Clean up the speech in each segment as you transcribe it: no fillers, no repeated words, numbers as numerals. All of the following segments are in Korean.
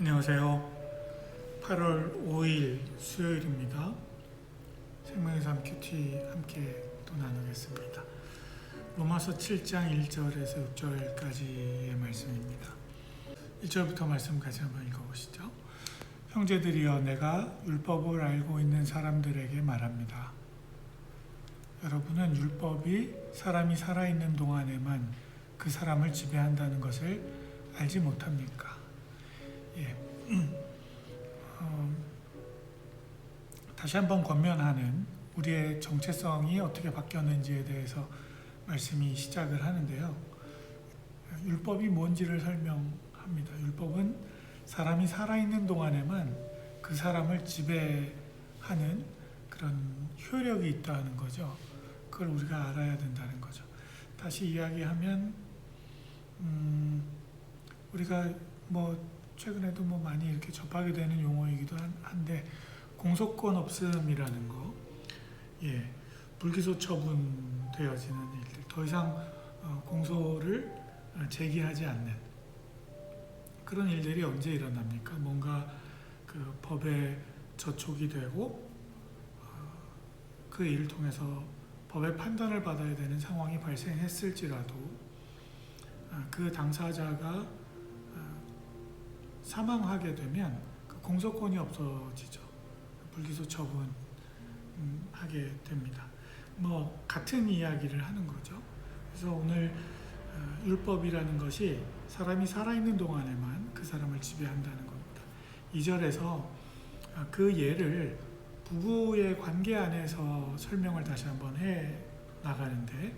안녕하세요. 8월 5일 수요일입니다. 생명의 삶 큐티 함께 또 나누겠습니다. 로마서 7장 1절에서 6절까지의 말씀입니다. 1절부터 말씀 같이 한번 읽어보시죠. 형제들이여, 내가 율법을 알고 있는 사람들에게 말합니다. 여러분은 율법이 사람이 살아있는 동안에만 그 사람을 지배한다는 것을 알지 못합니까? 다시 한번 권면하는 우리의 정체성이 어떻게 바뀌었는지에 대해서 말씀이 시작을 하는데요. 율법이 뭔지를 설명합니다. 율법은 사람이 살아있는 동안에만 그 사람을 지배하는 그런 효력이 있다는 거죠. 그걸 우리가 알아야 된다는 거죠. 다시 이야기하면 우리가 최근에도 많이 이렇게 접하게 되는 용어이기도 한데, 공소권 없음이라는 거, 불기소 처분되어지는 일들, 더 이상 공소를 제기하지 않는 그런 일들이 언제 일어납니까? 뭔가 그 법에 저촉이 되고 그 일을 통해서 법의 판단을 받아야 되는 상황이 발생했을지라도 그 당사자가 사망하게 되면 그 공소권이 없어지죠. 불기소 처분하게 됩니다. 같은 이야기를 하는 거죠. 그래서 오늘 율법이라는 것이 사람이 살아있는 동안에만 그 사람을 지배한다는 겁니다. 2절에서 그 예를 부부의 관계 안에서 설명을 다시 한번 해 나가는데,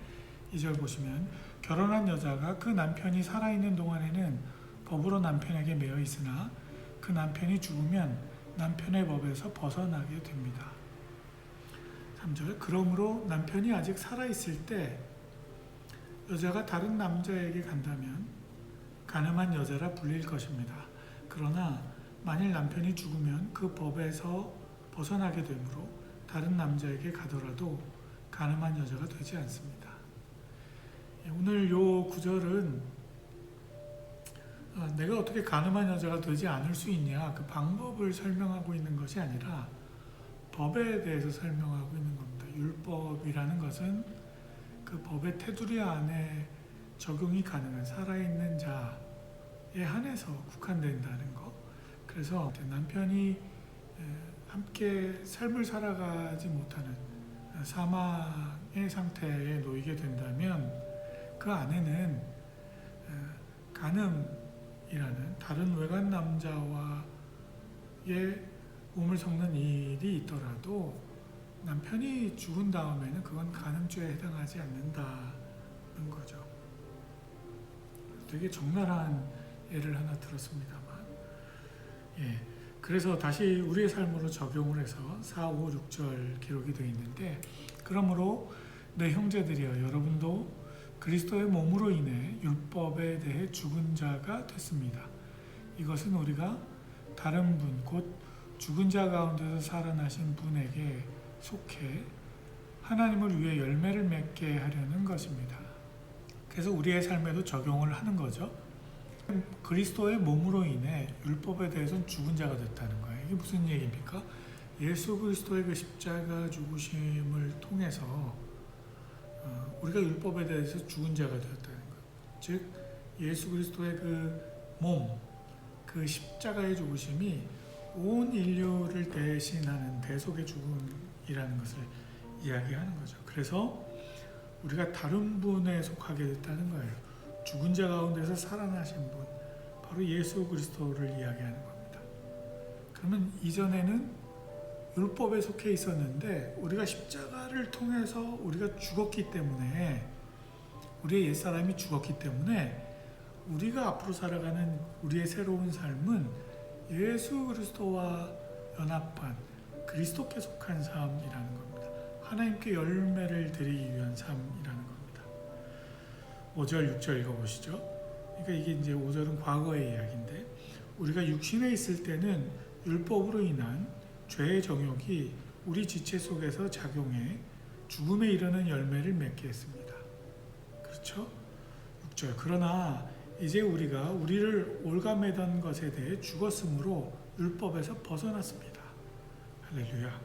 2절 보시면 결혼한 여자가 그 남편이 살아있는 동안에는 법으로 남편에게 매여 있으나 그 남편이 죽으면 남편의 법에서 벗어나게 됩니다. 3절, 그러므로 남편이 아직 살아있을 때 여자가 다른 남자에게 간다면 간음한 여자라 불릴 것입니다. 그러나 만일 남편이 죽으면 그 법에서 벗어나게 되므로 다른 남자에게 가더라도 간음한 여자가 되지 않습니다. 오늘 요 구절은 내가 어떻게 간음한 여자가 되지 않을 수 있냐, 그 방법을 설명하고 있는 것이 아니라 법에 대해서 설명하고 있는 겁니다. 율법이라는 것은 그 법의 테두리 안에 적용이 가능한 살아있는 자에 한해서 국한된다는 것. 그래서 남편이 함께 삶을 살아가지 못하는 사망의 상태에 놓이게 된다면 그 안에는 간음이라는 다른 외간 남자와의 몸을 섞는 일이 있더라도 남편이 죽은 다음에는 그건 간음죄에 해당하지 않는다는 거죠. 되게 적나라한 예를 하나 들었습니다만, 그래서 다시 우리의 삶으로 적용을 해서 4, 5, 6절 기록이 되어 있는데, 그러므로 내 형제들이여, 여러분도 그리스도의 몸으로 인해 율법에 대해 죽은 자가 됐습니다. 이것은 우리가 다른 분, 곧 죽은 자 가운데서 살아나신 분에게 속해 하나님을 위해 열매를 맺게 하려는 것입니다. 그래서 우리의 삶에도 적용을 하는 거죠. 그리스도의 몸으로 인해 율법에 대해서는 죽은 자가 됐다는 거예요. 이게 무슨 얘기입니까? 예수 그리스도의 그 십자가 죽으심을 통해서 우리가 율법에 대해서 죽은 자가 되었다는 것. 즉 예수 그리스도의 그 몸, 그 십자가의 죽으심이 온 인류를 대신하는 대속의 죽음이라는 것을 이야기하는 거죠. 그래서 우리가 다른 분에 속하게 됐다는 거예요. 죽은 자 가운데서 살아나신 분, 바로 예수 그리스도를 이야기하는 겁니다. 그러면 이전에는 율법에 속해 있었는데 우리가 십자가를 통해서 우리가 죽었기 때문에, 우리의 옛사람이 죽었기 때문에 우리가 앞으로 살아가는 우리의 새로운 삶은 예수 그리스도와 연합한 그리스도께 속한 삶이라는 겁니다. 하나님께 열매를 드리기 위한 삶이라는 겁니다. 5절, 6절 읽어보시죠. 그러니까 이게 이제 5절은 과거의 이야기인데, 우리가 육신에 있을 때는 율법으로 인한 죄의 정욕이 우리 지체 속에서 작용해 죽음에 이르는 열매를 맺게 했습니다. 그렇죠? 6절, 그러나 이제 우리가 우리를 올가매던 것에 대해 죽었으므로 율법에서 벗어났습니다. 할렐루야.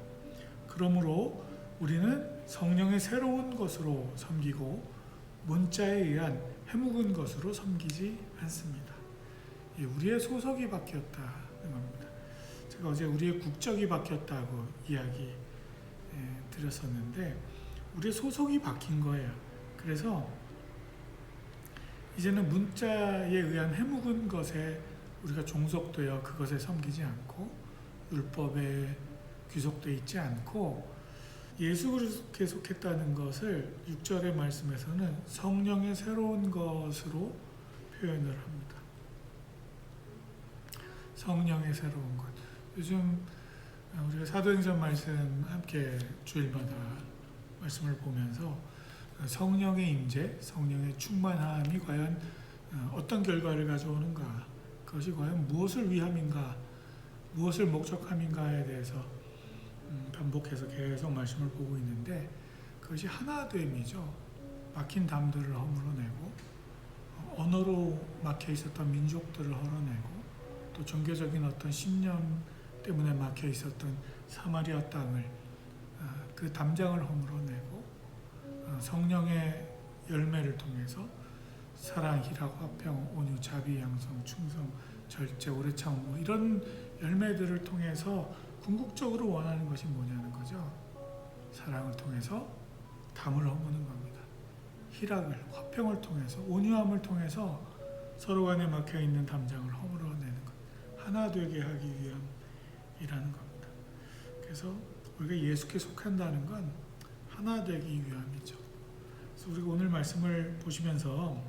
그러므로 우리는 성령의 새로운 것으로 섬기고 문자에 의한 해묵은 것으로 섬기지 않습니다. 우리의 소속이 바뀌었다는 겁니다. 제가 어제 우리의 국적이 바뀌었다고 이야기 드렸었는데 우리의 소속이 바뀐 거예요. 그래서 이제는 문자에 의한 해묵은 것에 우리가 종속되어 그것에 섬기지 않고 율법에 귀속되어 있지 않고 예수 그리스도께 속했다는 것을 6절의 말씀에서는 성령의 새로운 것으로 표현을 합니다. 성령의 새로운 것. 요즘 우리가 사도행전 말씀 함께 주일마다 말씀을 보면서 성령의 임재, 성령의 충만함이 과연 어떤 결과를 가져오는가, 그것이 과연 무엇을 위함인가, 무엇을 목적함인가에 대해서 반복해서 계속 말씀을 보고 있는데 그것이 하나됨이죠. 막힌 담들을 허물어내고 언어로 막혀 있었던 민족들을 헐어내고 또 종교적인 어떤 신념 때문에 막혀 있었던 사마리아 땅을 그 담장을 허물어내고 성령의 열매를 통해서 사랑, 희락, 화평, 온유, 자비, 양성, 충성, 절제, 오래 참음 이런 열매들을 통해서 궁극적으로 원하는 것이 뭐냐는 거죠. 사랑을 통해서 담을 허무는 겁니다. 희락을, 화평을 통해서, 온유함을 통해서 서로 간에 막혀있는 담장을 허물어내는 것. 하나 되게 하기 위함이라는 겁니다. 그래서 우리가 예수께 속한다는 건 하나 되기 위함이죠. 그래서 우리가 오늘 말씀을 보시면서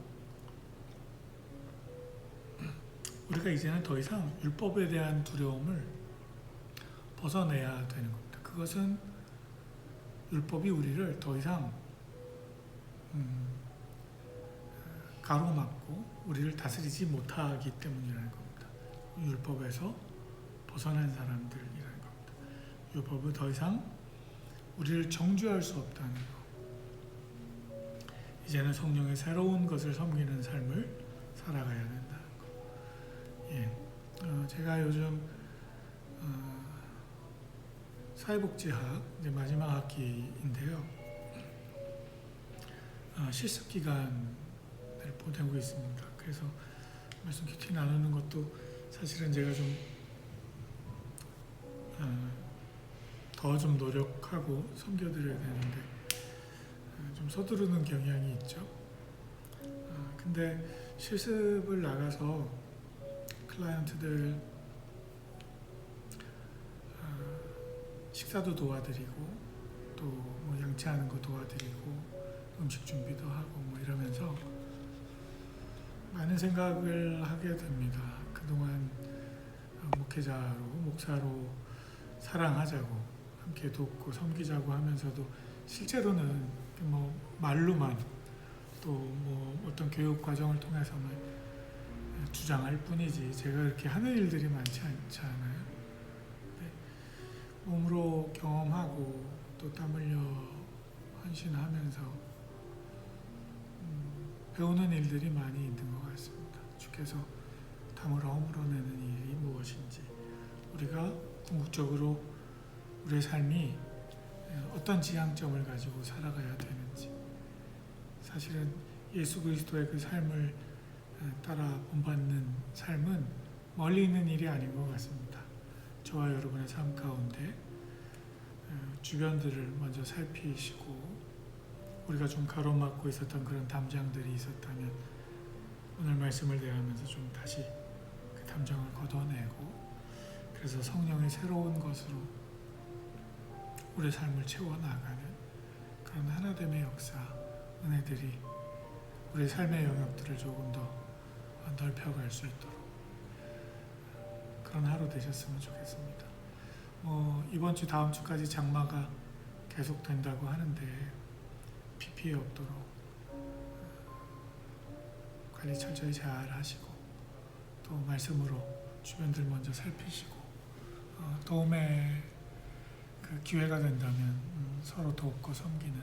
우리가 이제는 더 이상 율법에 대한 두려움을 벗어내야 되는 겁니다. 그것은 율법이 우리를 더 이상 가로막고 우리를 다스리지 못하기 때문이라는 겁니다. 율법에서 벗어난 사람들이라는 겁니다. 율법은 더 이상 우리를 정죄할 수 없다는 것. 이제는 성령의 새로운 것을 섬기는 삶을 살아가야 된다는 것. 예. 제가 요즘 사회복지학 이제 마지막 학기인데요. 실습 기간을 보내고 있습니다. 그래서 말씀 깊이 나누는 것도 사실은 제가 좀 더 좀 노력하고 섬겨드려야 되는데 좀 서두르는 경향이 있죠. 근데 실습을 나가서 클라이언트들 식사도 도와드리고 또 뭐 양치하는 거 도와드리고 음식 준비도 하고 뭐 이러면서 많은 생각을 하게 됩니다. 그동안 목회자로 목사로 사랑하자고 함께 돕고 섬기자고 하면서도 실제로는 뭐 말로만 또 뭐 어떤 교육 과정을 통해서만 주장할 뿐이지 제가 그렇게 하는 일들이 많지 않잖아요. 몸으로 경험하고 또 땀 흘려 헌신하면서 배우는 일들이 많이 있는 것 같습니다. 주께서 담을 허물어내는 일이 무엇인지 우리가 궁극적으로 우리의 삶이 어떤 지향점을 가지고 살아가야 되는지 사실은 예수 그리스도의 그 삶을 따라 본받는 삶은 멀리 있는 일이 아닌 것 같습니다. 저와 여러분의 삶 가운데 주변들을 먼저 살피시고 우리가 좀 가로막고 있었던 그런 담장들이 있었다면 오늘 말씀을 대하면서 좀 다시 그 담장을 걷어내고 그래서 성령의 새로운 것으로 우리의 삶을 채워나가는 그런 하나됨의 역사, 은혜들이 우리의 삶의 영역들을 조금 더 넓혀갈 수 있도록 그런 하루 되셨으면 좋겠습니다. 이번 주 다음 주까지 장마가 계속된다고 하는데 비 피해 없도록 관리 철저히 잘 하시고 또 말씀으로 주변들 먼저 살피시고 도움의 그 기회가 된다면 서로 돕고 섬기는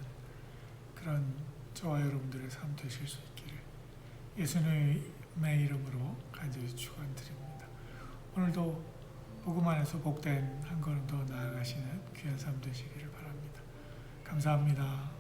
그런 저와 여러분들의 삶 되실 수 있기를 예수님의 이름으로 간절히 축원드립니다. 오늘도 복음 안에서 복된 한 걸음 더 나아가시는 귀한 삶 되시기를 바랍니다. 감사합니다.